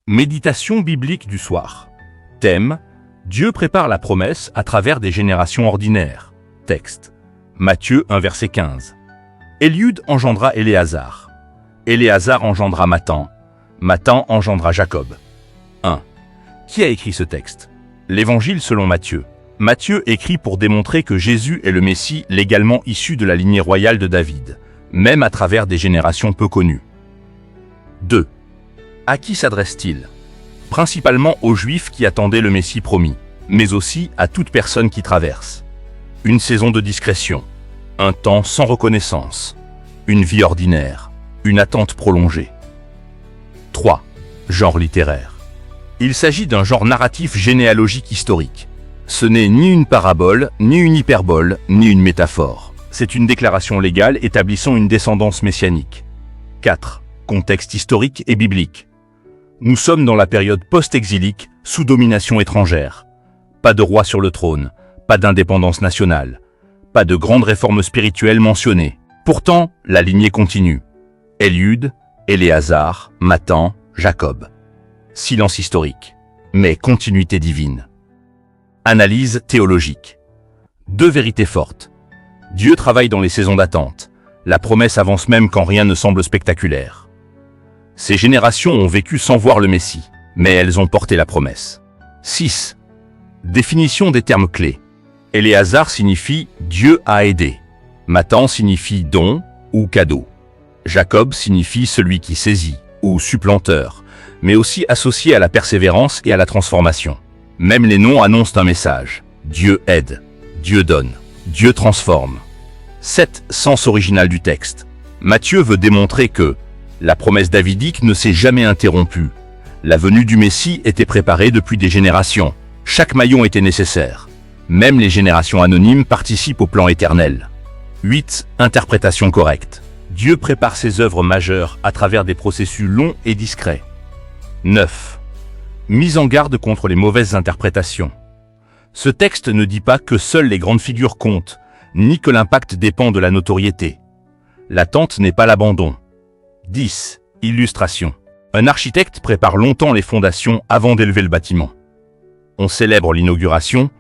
Méditation biblique du soir. Thème: Dieu prépare la promesse à travers des générations ordinaires. Texte: Matthieu 1 verset 15. Eliud engendra Éléazar. Éléazar engendra Mathan. Mathan engendra Jacob. 1. Qui a écrit ce texte? L'Évangile selon Matthieu. Matthieu écrit pour démontrer que Jésus est le Messie légalement issu de la lignée royale de David, même à travers des générations peu connues. 2. À qui s'adresse-t-il? Principalement aux Juifs qui attendaient le Messie promis, mais aussi à toute personne qui traverse une saison de discrétion, un temps sans reconnaissance, une vie ordinaire, une attente prolongée. 3. Genre littéraire. Il s'agit d'un genre narratif généalogique historique. Ce n'est ni une parabole, ni une hyperbole, ni une métaphore. C'est une déclaration légale établissant une descendance messianique. 4. Contexte historique et biblique. Nous sommes dans la période post-exilique, sous domination étrangère. Pas de roi sur le trône, pas d'indépendance nationale, pas de grandes réformes spirituelles mentionnées. Pourtant, la lignée continue. Eliud, Éléazar, Mathan, Jacob. Silence historique, mais continuité divine. Analyse théologique. Deux vérités fortes. Dieu travaille dans les saisons d'attente. La promesse avance même quand rien ne semble spectaculaire. Ces générations ont vécu sans voir le Messie, mais elles ont porté la promesse. 6. Définition des termes clés. Éléazar signifie « Dieu a aidé ». Mathan signifie « don » ou « cadeau ». Jacob signifie « celui qui saisit » ou « supplanteur », mais aussi associé à la persévérance et à la transformation. Même les noms annoncent un message. Dieu aide, Dieu donne, Dieu transforme. 7. Sens original du texte. Matthieu veut démontrer que la promesse davidique ne s'est jamais interrompue. La venue du Messie était préparée depuis des générations. Chaque maillon était nécessaire. Même les générations anonymes participent au plan éternel. 8. Interprétation correcte. Dieu prépare ses œuvres majeures à travers des processus longs et discrets. 9. Mise en garde contre les mauvaises interprétations. Ce texte ne dit pas que seules les grandes figures comptent, ni que l'impact dépend de la notoriété. L'attente n'est pas l'abandon. 10. Illustration. Un architecte prépare longtemps les fondations avant d'élever le bâtiment. On célèbre l'inauguration,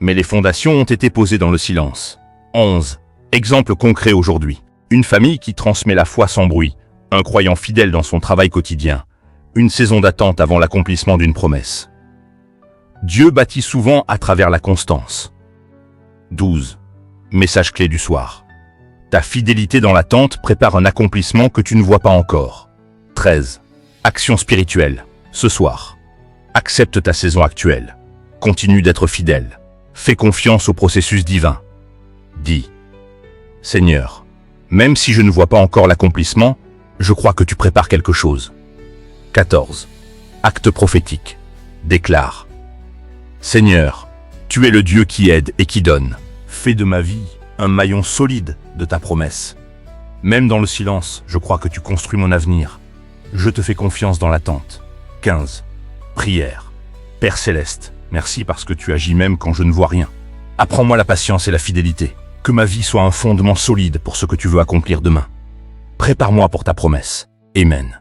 mais les fondations ont été posées dans le silence. 11. Exemple concret aujourd'hui. Une famille qui transmet la foi sans bruit, un croyant fidèle dans son travail quotidien, une saison d'attente avant l'accomplissement d'une promesse. Dieu bâtit souvent à travers la constance. 12. Message clé du soir. Ta fidélité dans l'attente prépare un accomplissement que tu ne vois pas encore. 13. Action spirituelle. Ce soir. Accepte ta saison actuelle. Continue d'être fidèle. Fais confiance au processus divin. Dis: Seigneur, même si je ne vois pas encore l'accomplissement, je crois que tu prépares quelque chose. 14. Acte prophétique. Déclare: Seigneur, tu es le Dieu qui aide et qui donne. Fais de ma vie un maillon solide de ta promesse. Même dans le silence, je crois que tu construis mon avenir. Je te fais confiance dans l'attente. 15. Prière. Père Céleste, merci parce que tu agis même quand je ne vois rien. Apprends-moi la patience et la fidélité. Que ma vie soit un fondement solide pour ce que tu veux accomplir demain. Prépare-moi pour ta promesse. Amen.